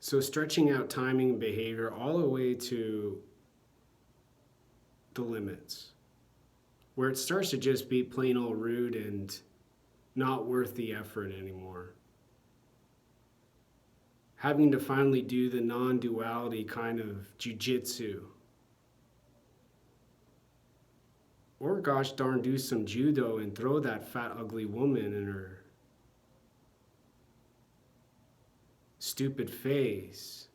So stretching out timing and behavior all the way to the limits, where it starts to just be plain old rude and not worth the effort anymore. Having to finally do the non-duality kind of jujitsu. Or gosh darn do some judo and throw that fat ugly woman in her stupid face.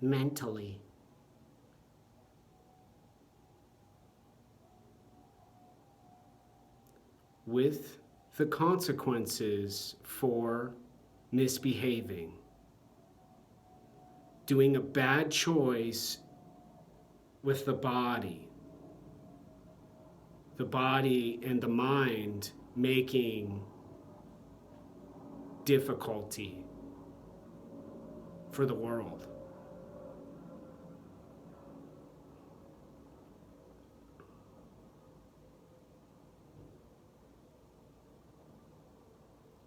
Mentally. With the consequences for misbehaving. Doing a bad choice with the body and the mind making difficulty for the world.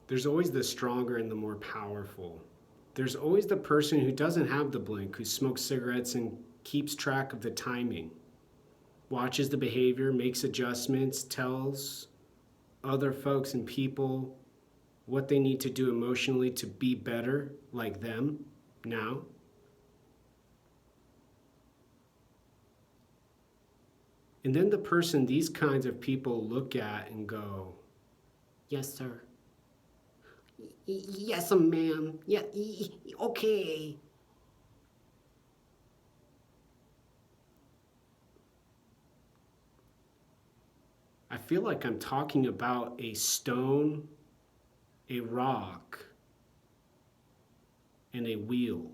There's always the stronger and the more powerful. There's always the person who doesn't have the blink, who smokes cigarettes and keeps track of the timing, watches the behavior, makes adjustments, tells other folks and people what they need to do emotionally to be better like them now. And then the person these kinds of people look at and go, yes, sir. Yes, ma'am. Yeah, okay. I feel like I'm talking about a stone, a rock, and a wheel.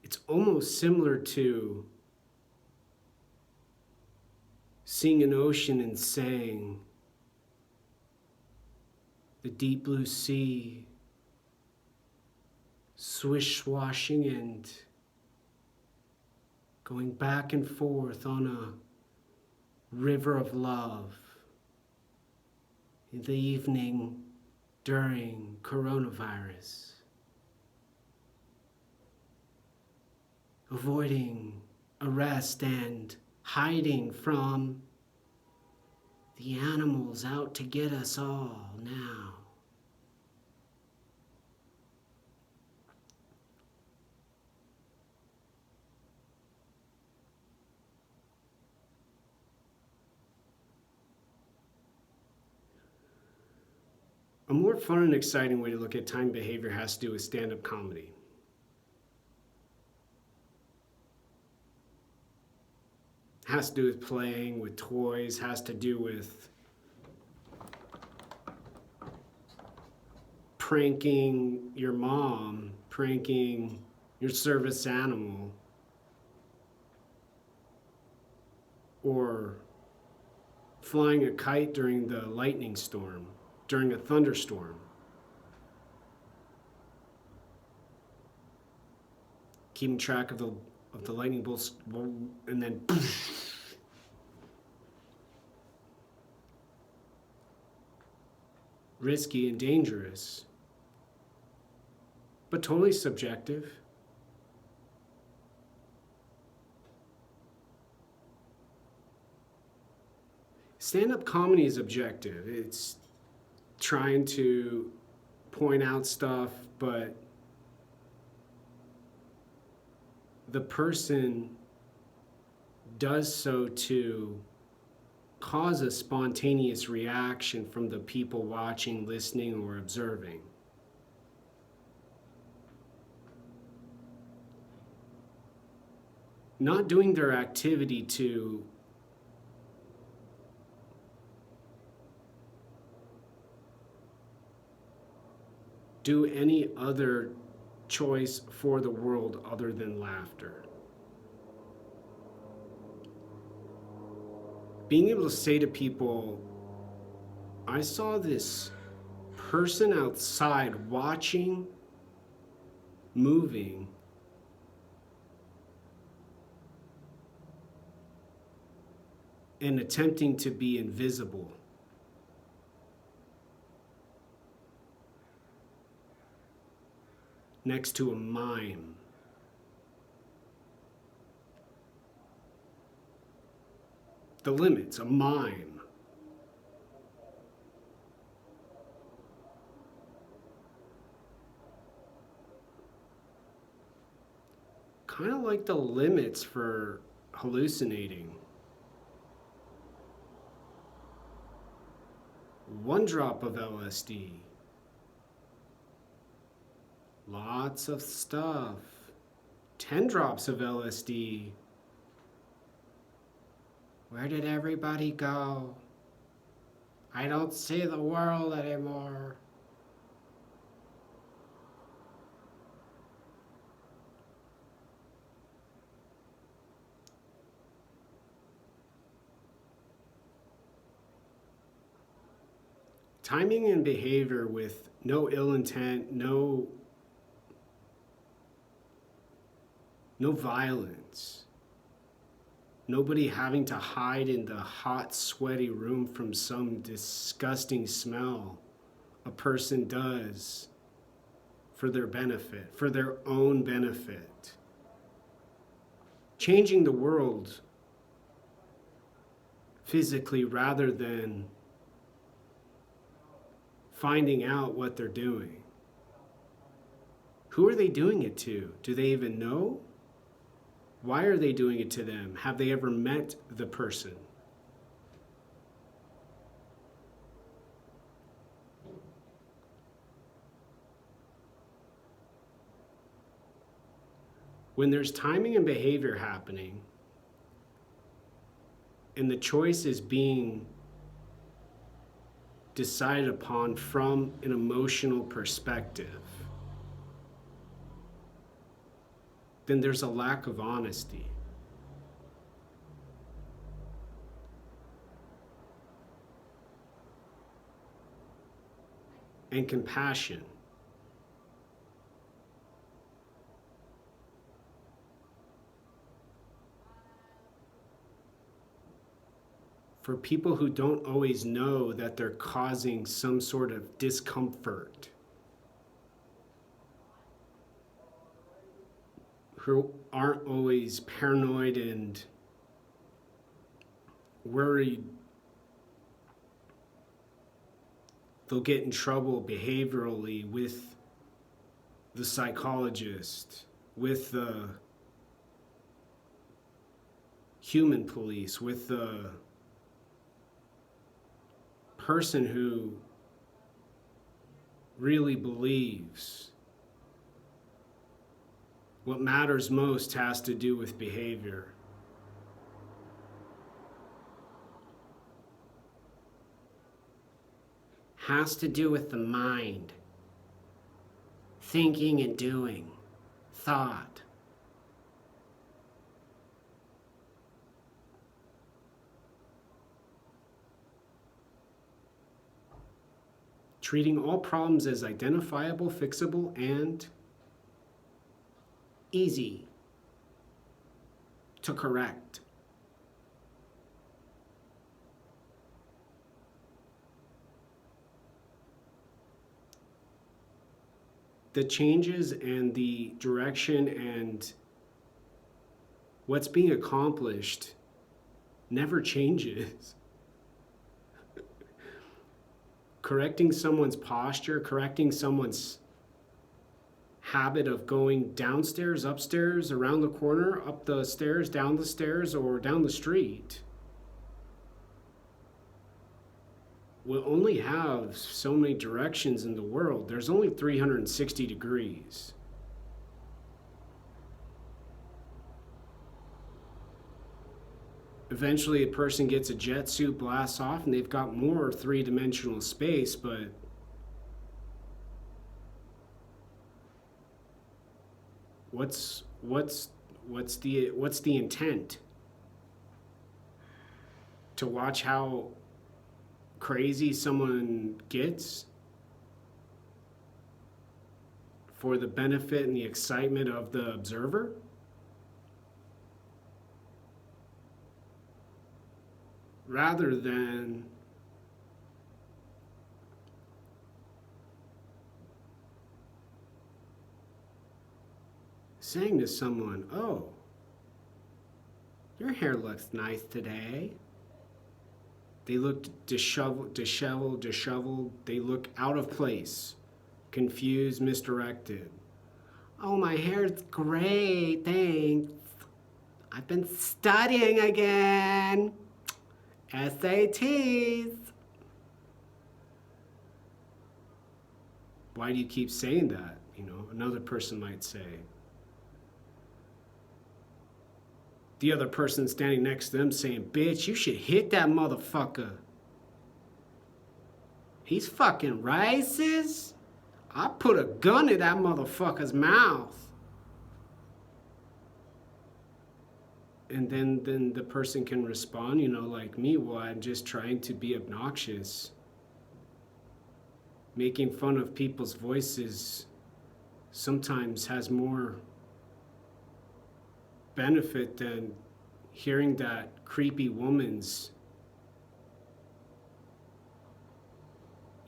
It's almost similar to seeing an ocean and saying, the deep blue sea, swish-swashing and going back and forth on a river of love in the evening during coronavirus. Avoiding arrest and hiding from the animals out to get us all now. A more fun and exciting way to look at time behavior has to do with stand-up comedy. Has to do with playing with toys, has to do with pranking your mom, pranking your service animal, or flying a kite during the lightning storm, during a thunderstorm. Keeping track of the lightning bolts, and then risky and dangerous, but totally subjective. Stand-up comedy is objective. It's trying to point out stuff, but the person does so to cause a spontaneous reaction from the people watching, listening, or observing. Not doing their activity to do any other choice for the world other than laughter. Being able to say to people, I saw this person outside watching, moving, and attempting to be invisible. Next to a mime. The limits, a mime. Kind of like the limits for hallucinating. 1 drop of LSD. Lots of stuff. 10 drops of LSD. Where did everybody go? I don't see the world anymore. Timing and behavior with no ill intent, no violence. Nobody having to hide in the hot, sweaty room from some disgusting smell a person does for their benefit, for their own benefit. Changing the world physically rather than finding out what they're doing. Who are they doing it to? Do they even know? Why are they doing it to them? Have they ever met the person? When there's timing and behavior happening, and the choice is being decided upon from an emotional perspective, then there's a lack of honesty. And compassion. For people who don't always know that they're causing some sort of discomfort, who aren't always paranoid and worried they'll get in trouble behaviorally with the psychologist, with the human police, with the person who really believes what matters most has to do with behavior. Has to do with the mind. Thinking and doing. Thought. Treating all problems as identifiable, fixable, and easy to correct. The changes and the direction and what's being accomplished never changes. Correcting someone's posture, correcting someone's habit of going downstairs, upstairs, around the corner, up the stairs, down the stairs, or down the street will only have so many directions in the world. There's only 360 degrees. Eventually a person gets a jet suit, blasts off, and they've got more three-dimensional space, but what's the intent? To watch how crazy someone gets for the benefit and the excitement of the observer? rather than saying to someone, oh, your hair looks nice today. They look disheveled. They look out of place, confused, misdirected. Oh, my hair's great, thanks. I've been studying again. SATs. Why do you keep saying that? Another person might say. The other person standing next to them saying, bitch, you should hit that motherfucker. He's fucking racist. I put a gun in that motherfucker's mouth. And then the person can respond, like me, well, I'm just trying to be obnoxious. Making fun of people's voices sometimes has more benefit than hearing that creepy woman's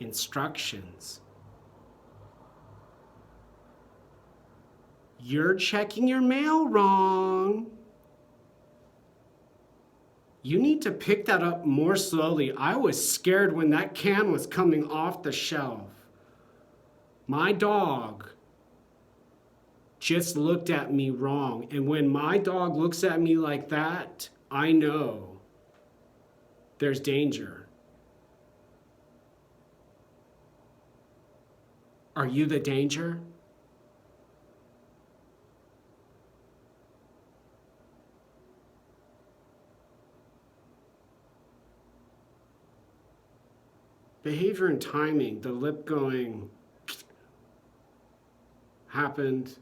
instructions. You're checking your mail wrong. You need to pick that up more slowly. I was scared when that can was coming off the shelf. My dog just looked at me wrong. And when my dog looks at me like that, I know there's danger. Are you the danger? Behavior and timing, the lip going, happened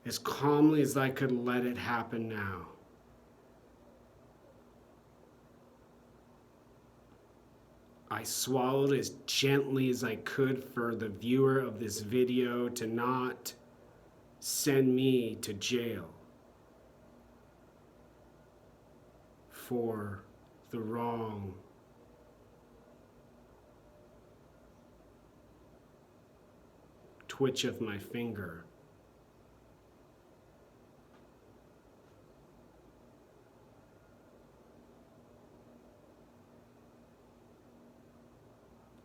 as calmly as I could let it happen now. I swallowed as gently as I could for the viewer of this video to not send me to jail for the wrong twitch of my finger.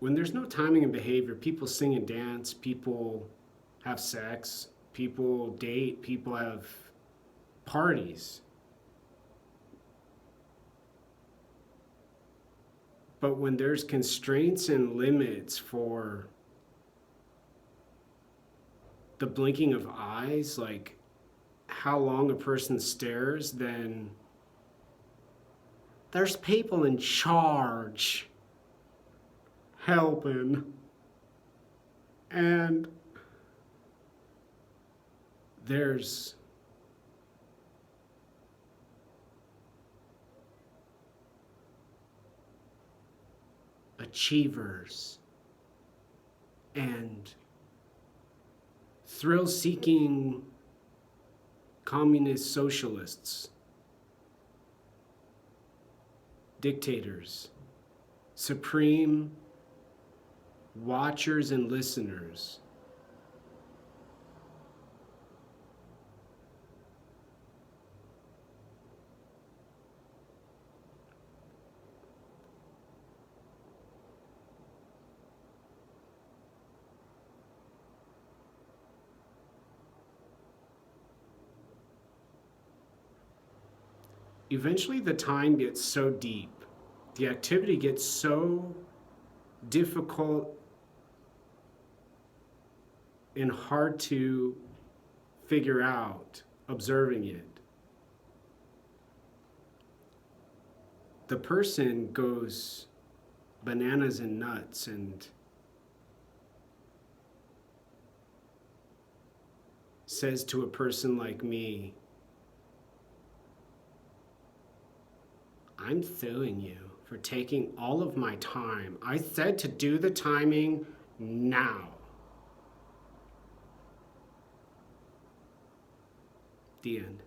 When there's no timing and behavior, people sing and dance, people have sex, people date, people have parties. But when there's constraints and limits for the blinking of eyes, like how long a person stares, then there's people in charge helping, and there's achievers and thrill-seeking communist socialists, dictators, supreme watchers and listeners. Eventually the time gets so deep, the activity gets so difficult and hard to figure out observing it. The person goes bananas and nuts and says to a person like me, I'm suing you for taking all of my time. I said to do the timing now. The end.